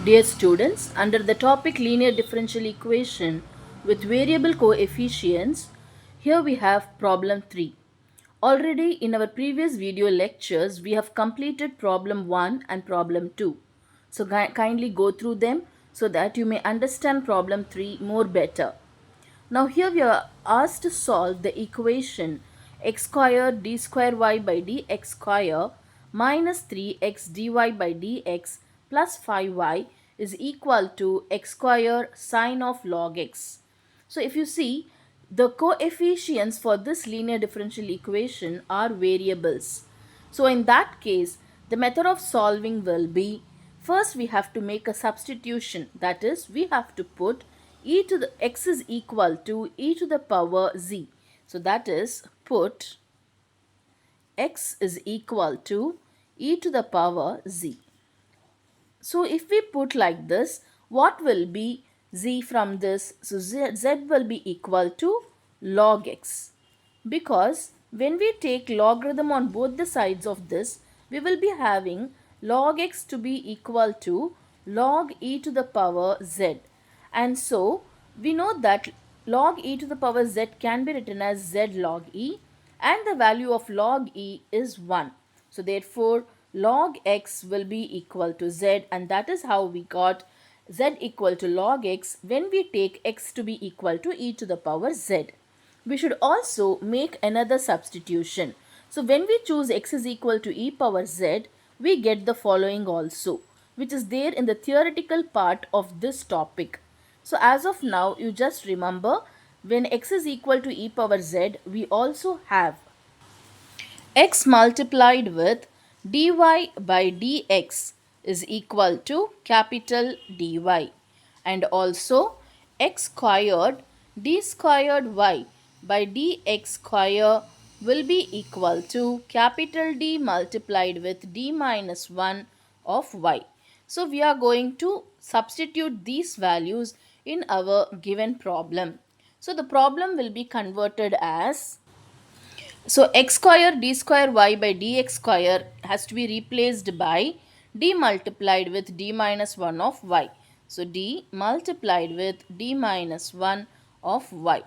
Dear students, under the topic linear differential equation with variable coefficients, here we have problem 3. Already in our previous video lectures, we have completed problem 1 and problem 2. So kindly go through them so that you may understand problem 3 more better. Now here we are asked to solve the equation x square d square y by dx square minus 3x dy by dx plus 5y is equal to x square sine of log x. So if you see, the coefficients for this linear differential equation are variables. So in that case, the method of solving will be, first we have to make a substitution, that is we have to put e to the x is equal to e to the power z. So that is put x is equal to e to the power z. So if we put like this, what will be z from this? So z will be equal to log x, because when we take logarithm on both the sides of this, we will be having log x to be equal to log e to the power z. And so we know that log e to the power z can be written as z log e, and the value of log e is 1. So therefore log x will be equal to z, and that is how we got z equal to log x when we take x to be equal to e to the power z. We should also make another substitution. So when we choose x is equal to e power z, we get the following also, which is there in the theoretical part of this topic. So as of now, you just remember, when x is equal to e power z, we also have x multiplied with dy by dx is equal to capital dy, and also x squared d squared y by dx square will be equal to capital D multiplied with d minus 1 of y. So we are going to substitute these values in our given problem. So the problem will be converted as, so x square d square y by dx square has to be replaced by d multiplied with d minus 1 of y. So d multiplied with d minus 1 of y.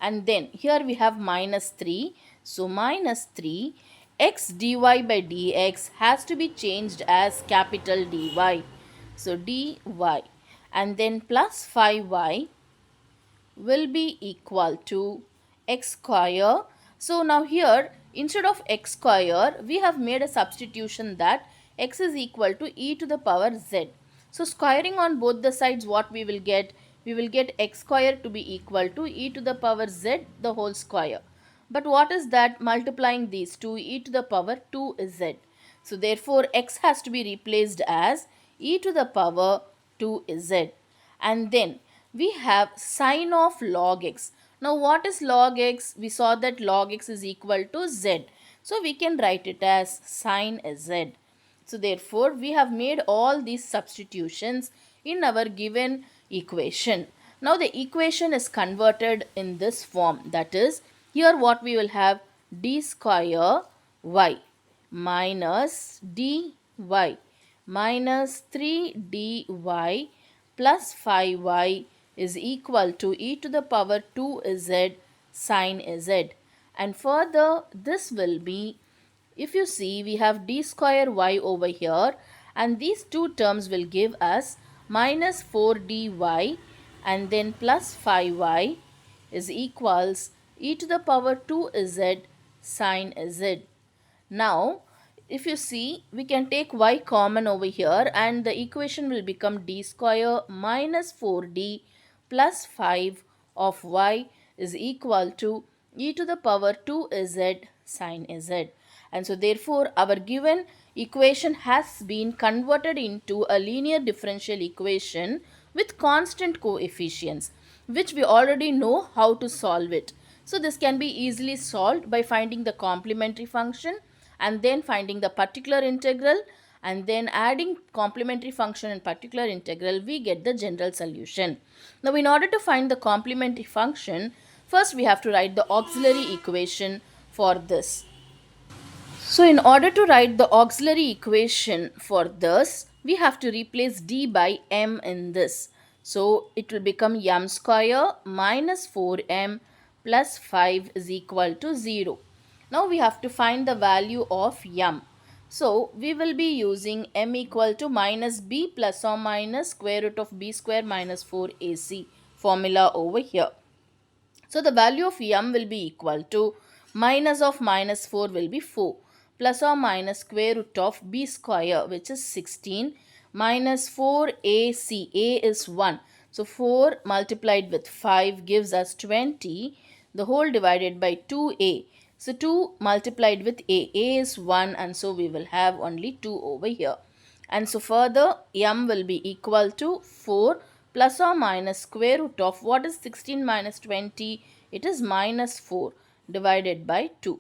And then here we have minus 3. So minus 3 x dy by dx has to be changed as capital dy. So dy, and then plus 5y will be equal to x square. So now here, instead of x square, we have made a substitution that x is equal to e to the power z. So squaring on both the sides, what we will get? We will get x square to be equal to e to the power z the whole square. But what is that? Multiplying these two, e to the power 2z. So therefore x has to be replaced as e to the power 2z. And then we have sine of log x. Now what is log x? We saw that log x is equal to z. So we can write it as sine z. So therefore we have made all these substitutions in our given equation. Now the equation is converted in this form, that is, here what we will have, d square y minus dy minus 3dy plus 5y is equal to e to the power 2z sine z. And further this will be, if you see, we have d square y over here, and these two terms will give us minus 4dy and then plus 5y is equals e to the power 2z sine z. Now if you see, we can take y common over here, and the equation will become d square minus 4d plus 5 of y is equal to e to the power 2z sine z. And so therefore our given equation has been converted into a linear differential equation with constant coefficients, which we already know how to solve it. So this can be easily solved by finding the complementary function and then finding the particular integral, and then adding complementary function and particular integral, we get the general solution. Now in order to find the complementary function, first we have to write the auxiliary equation for this. So in order to write the auxiliary equation for this, we have to replace d by m in this. So it will become m square minus 4m plus 5 is equal to 0. Now we have to find the value of m. So we will be using m equal to minus b plus or minus square root of b square minus 4ac formula over here. So the value of m will be equal to minus of minus 4 will be 4 plus or minus square root of b square, which is 16, minus 4ac. A is 1. So 4 multiplied with 5 gives us 20. The whole divided by 2a. So 2 multiplied with a is 1, and so we will have only 2 over here. And so further m will be equal to 4 plus or minus square root of what is 16 minus 20? It is minus 4 divided by 2.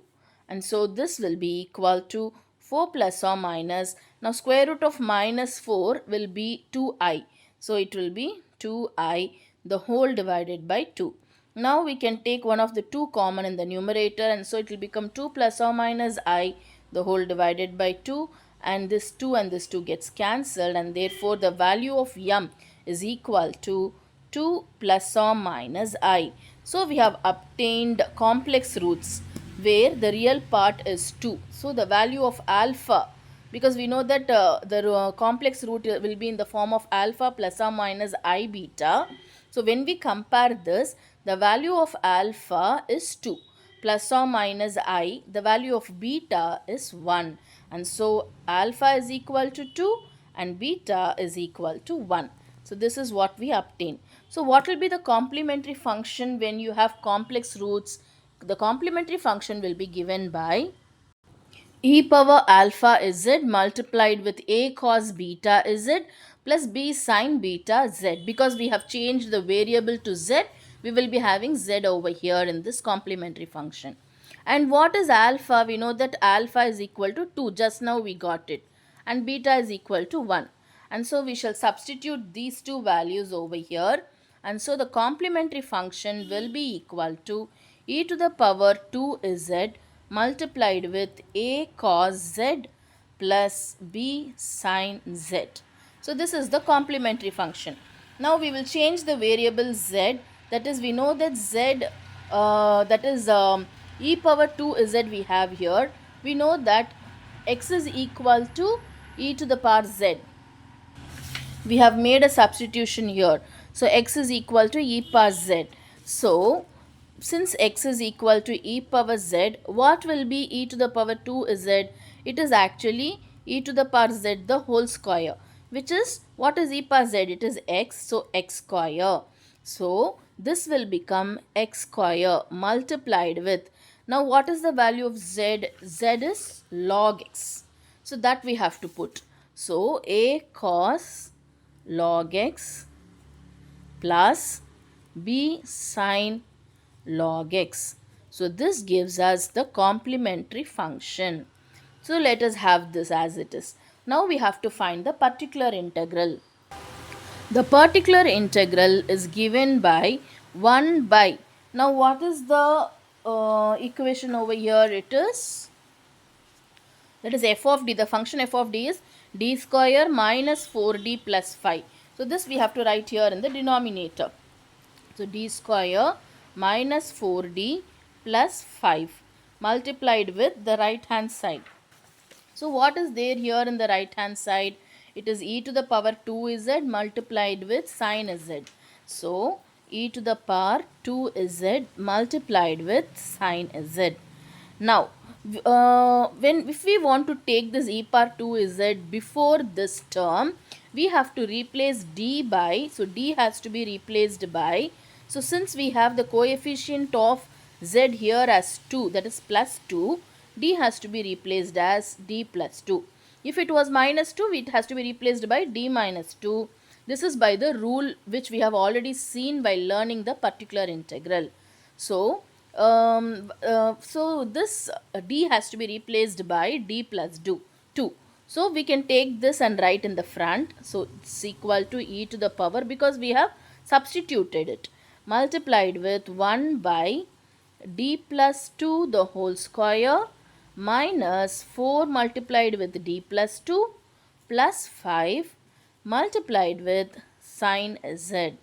And so this will be equal to 4 plus or minus. Now square root of minus 4 will be 2i. So it will be 2i the whole divided by 2. Now we can take one of the 2 common in the numerator, and so it will become 2 plus or minus I the whole divided by 2, and this 2 gets cancelled, and therefore the value of m is equal to 2 plus or minus I. So we have obtained complex roots where the real part is 2. So the value of alpha, because we know that the complex root will be in the form of alpha plus or minus I beta. So when we compare this, the value of alpha is 2 plus or minus I, the value of beta is 1, and so alpha is equal to 2 and beta is equal to 1. So this is what we obtain. So what will be the complementary function when you have complex roots? The complementary function will be given by e power alpha z multiplied with a cos beta z plus b sin beta z. Because we have changed the variable to z, we will be having z over here in this complementary function. And what is alpha? We know that alpha is equal to 2. Just now we got it. And beta is equal to 1. And so we shall substitute these two values over here. And so the complementary function will be equal to e to the power 2z multiplied with a cos z plus b sin z. So this is the complementary function. Now we will change the variable z. That is, we know that z, that is e power 2z we have here. We know that x is equal to e to the power z. We have made a substitution here. So x is equal to e power z. So since x is equal to e power z, what will be e to the power 2z? It is actually e to the power z the whole square, which is, what is e power z? It is x, so x square. So this will become x square multiplied with, now what is the value of z? Z is log x. So that we have to put. So a cos log x plus b sin log x. So this gives us the complementary function. So let us have this as it is. Now we have to find the particular integral. The particular integral is given by 1 by. Now what is the equation over here? It is, that is f of d. The function f of d is d square minus 4d plus 5. So this we have to write here in the denominator. So d square minus 4d plus 5 multiplied with the right hand side. So what is there here in the right hand side? It is e to the power 2z multiplied with sin z. So e to the power 2z multiplied with sin z. Now if we want to take this e power 2z before this term, we have to replace d by, so d has to be replaced by, so since we have the coefficient of z here as 2, that is plus 2, d has to be replaced as d plus 2. If it was minus 2, it has to be replaced by d minus 2. This is by the rule which we have already seen by learning the particular integral. So this d has to be replaced by d plus 2. So we can take this and write in the front. So it's equal to e to the power, because we have substituted it, multiplied with 1 by d plus 2 the whole square minus 4 multiplied with d plus 2 plus 5 multiplied with sine z.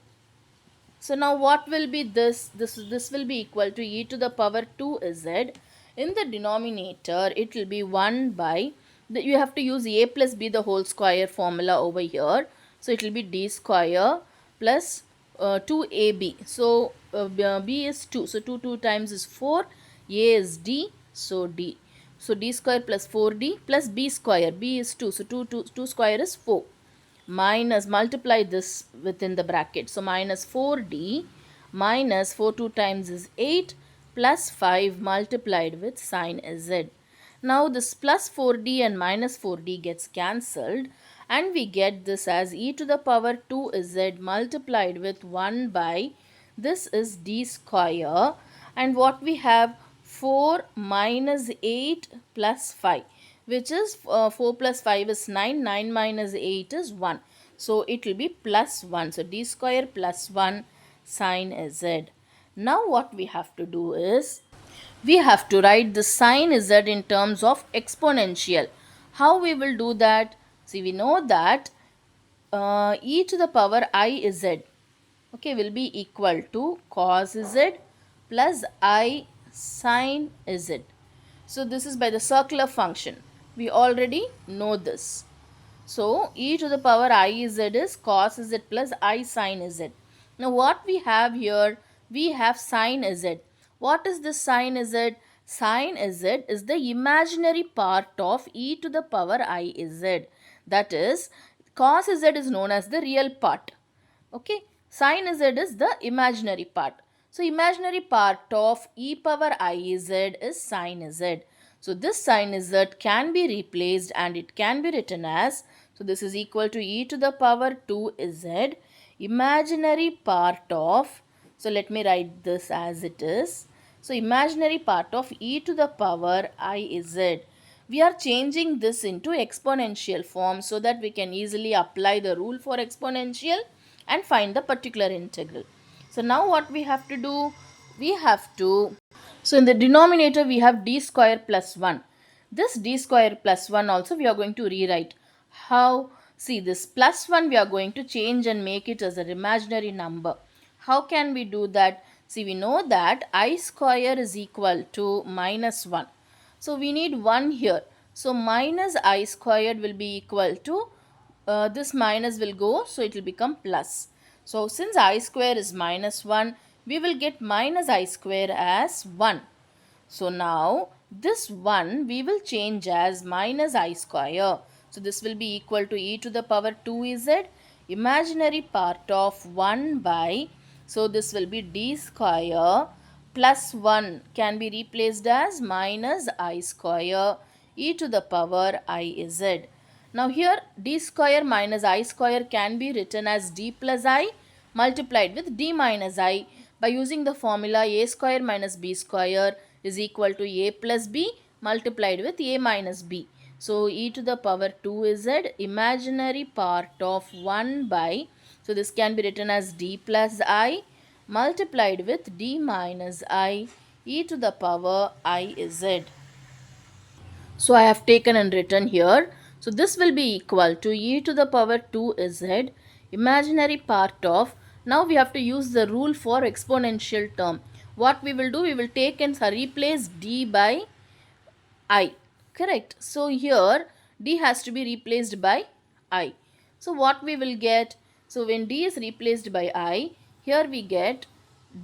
So now what will be this? This will be equal to e to the power 2z. In the denominator, it will be 1 by, you have to use a plus b the whole square formula over here. So it will be d square plus 2ab. So b is 2. So 2 times is 4. A is d. So d. So d square plus 4d plus b square. B is 2. So 2 square is 4, minus, multiply this within the bracket. So minus 4d minus 4 2 times is 8 plus 5 multiplied with sine z. Now this plus 4d and minus 4d gets cancelled and we get this as e to the power 2z multiplied with 1 by, this is d square, and what we have, 4 minus 8 plus 5, which is 4 plus 5 is 9, 9 minus 8 is 1. So it will be plus 1. So d square plus 1 sine z. Now what we have to do is, we have to write the sine z in terms of exponential. How we will do that? See, we know that e to the power I z, okay, will be equal to cos z plus I sine z. So this is by the circular function. We already know this. So e to the power I z is cos z plus I sine z. Now what we have here, we have sine z. What is this sine z? Sine z is the imaginary part of e to the power I z. That is, cos z is known as the real part. Okay, sine z is the imaginary part. So imaginary part of e power I z is sine z. So this sine z can be replaced and it can be written as, so this is equal to e to the power 2z imaginary part of, so let me write this as it is. So imaginary part of e to the power I z. We are changing this into exponential form so that we can easily apply the rule for exponential and find the particular integral. So now what we have to do? We have to, so in the denominator we have d square plus 1. This d square plus 1 also we are going to rewrite. How? See, this plus 1 we are going to change and make it as an imaginary number. How can we do that? See, we know that I square is equal to minus 1. So we need 1 here. So minus I squared will be equal to, this minus will go, so it will become plus. So since I square is minus 1, we will get minus I square as 1. So now this 1 we will change as minus I square. So this will be equal to e to the power 2z imaginary part of 1 by, so this will be d square plus 1 can be replaced as minus I square e to the power iz. Now here d square minus I square can be written as d plus I multiplied with d minus I by using the formula a square minus b square is equal to a plus b multiplied with a minus b. So e to the power 2z imaginary part of 1 by, so this can be written as d plus I multiplied with d minus I e to the power iz. So I have taken and written here. So this will be equal to e to the power 2z imaginary part of, now we have to use the rule for exponential term. What we will do, we will take and replace d by I, correct? So here d has to be replaced by I. So what we will get, so when d is replaced by I, here we get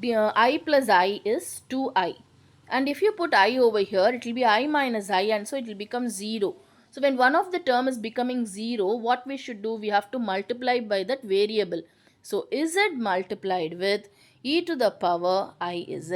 I plus I is 2I, and if you put I over here it will be I minus I, and so it will become 0. So when one of the term is becoming 0, what we should do, we have to multiply by that variable. So z multiplied with e to the power iz.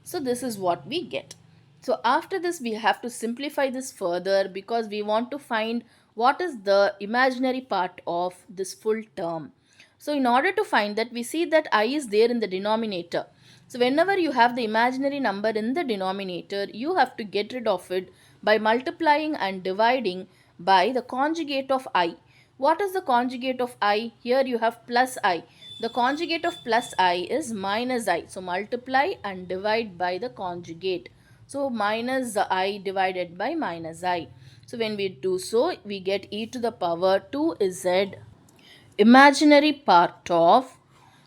So this is what we get. So after this we have to simplify this further because we want to find what is the imaginary part of this full term. So in order to find that, we see that I is there in the denominator. So whenever you have the imaginary number in the denominator, you have to get rid of it by multiplying and dividing by the conjugate of I. What is the conjugate of I? Here you have plus I. The conjugate of plus I is minus I. So multiply and divide by the conjugate. So minus the I divided by minus I. So when we do so, we get e to the power 2z imaginary part of,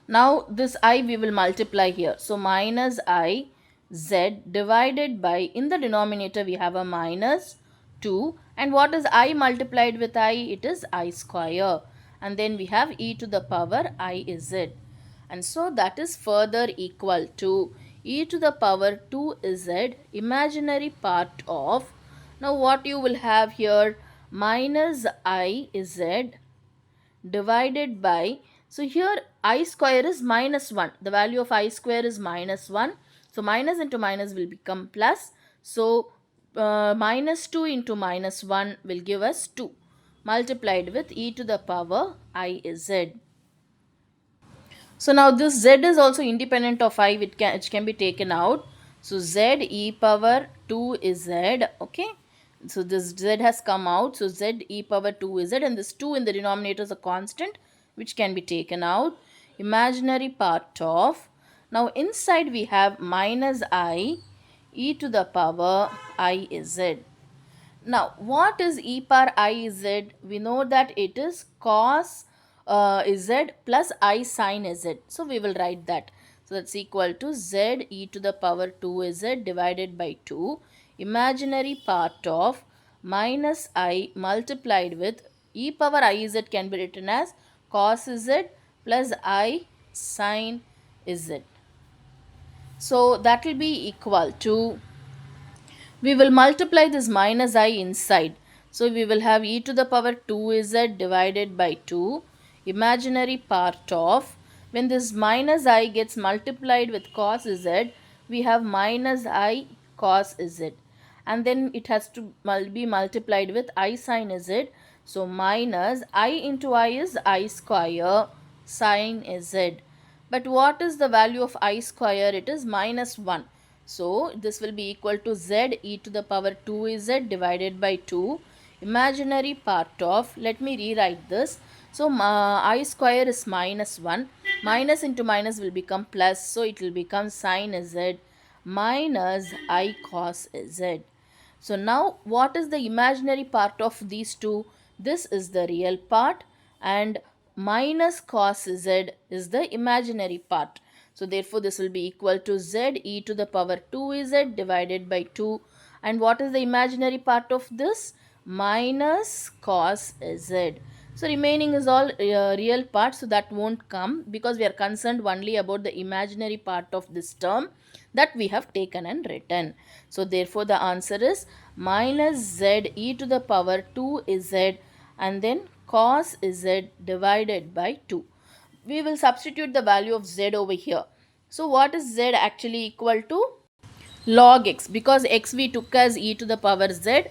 now this I we will multiply here, so minus I z divided by, in the denominator we have a minus 2, and what is I multiplied with I? It is I square, and then we have e to the power I z, and so that is further equal to e to the power 2z imaginary part of, now what you will have here, minus I z divided by, so here I square is minus 1, the value of I square is minus 1, so minus into minus will become plus, so minus 2 into minus 1 will give us 2 multiplied with e to the power I z. So now this z is also independent of I, which can be taken out. So z e power 2 is z, okay. So this z has come out. So z e power 2 is z, and this 2 in the denominator is a constant which can be taken out. Imaginary part of. Now inside we have minus I e to the power I is z. Now, what is e power I z? We know that it is cos z plus I sin z. So, we will write that. So, that's equal to z e to the power 2 z divided by 2. Imaginary part of minus I multiplied with e power I z can be written as cos z plus I sin z. So, that will be equal to, we will multiply this minus I inside. So we will have e to the power 2z divided by 2 imaginary part of, when this minus I gets multiplied with cos z, we have minus I cos z, and then it has to be multiplied with I sin z. So minus I into I is I square sin z. But what is the value of I square? It is minus 1. So this will be equal to z e to the power 2z divided by 2 imaginary part of, let me rewrite this. So I square is minus 1, minus into minus will become plus, so it will become sin z minus I cos z. So now what is the imaginary part of these two? This is the real part, and minus cos z is the imaginary part. So therefore this will be equal to z e to the power 2z divided by 2. And what is the imaginary part of this? Minus cos z. So remaining is all real part, so that won't come because we are concerned only about the imaginary part of this term that we have taken and written. So therefore the answer is minus z e to the power 2z and then cos z divided by 2. We will substitute the value of z over here. So what is z actually equal to? Log x, because x we took as e to the power z,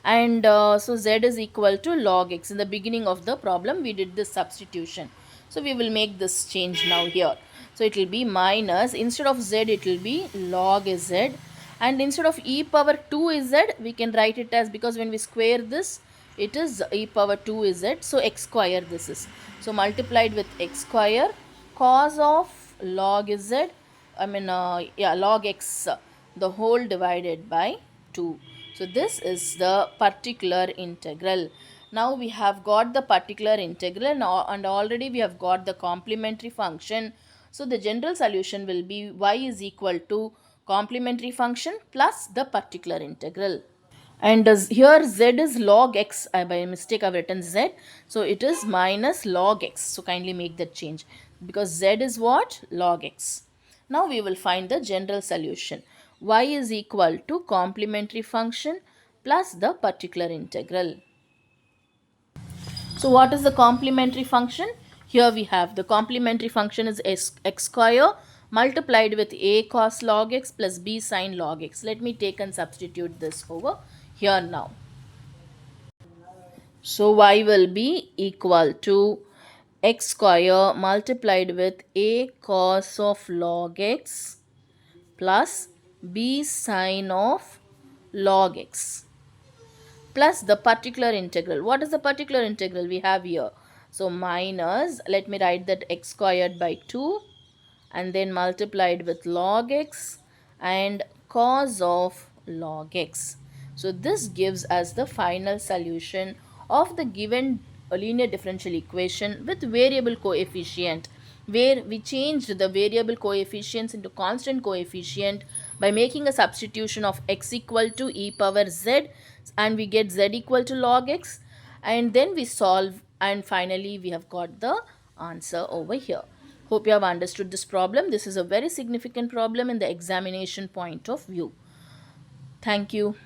and so z is equal to log x. In the beginning of the problem we did this substitution, so we will make this change now here. So it will be minus, instead of z it will be log z, and instead of e power 2 z we can write it as, because when we square this it is e power 2 z, so x square this is, so multiplied with x square cos of log z, log x, the whole divided by 2. So this is the particular integral. Now we have got the particular integral and already we have got the complementary function. So the general solution will be y is equal to complementary function plus the particular integral. And here z is log x, by mistake I've written z, so it is minus log x, so kindly make that change because z is what? Log x. Now we will find the general solution. Y is equal to complementary function plus the particular integral. So what is the complementary function? Here we have the complementary function is x square multiplied with a cos log x plus b sin log x. Let me take and substitute this over here now. So y will be equal to x square multiplied with a cos of log x plus b sin of log x plus the particular integral. What is the particular integral we have here? So minus, let me write that x squared by 2 and then multiplied with log x and cos of log x. So this gives us the final solution of the given linear differential equation with variable coefficient, where we changed the variable coefficients into constant coefficient by making a substitution of x equal to e power z, and we get z equal to log x, and then we solve, and finally we have got the answer over here. Hope you have understood this problem. This is a very significant problem in the examination point of view. Thank you.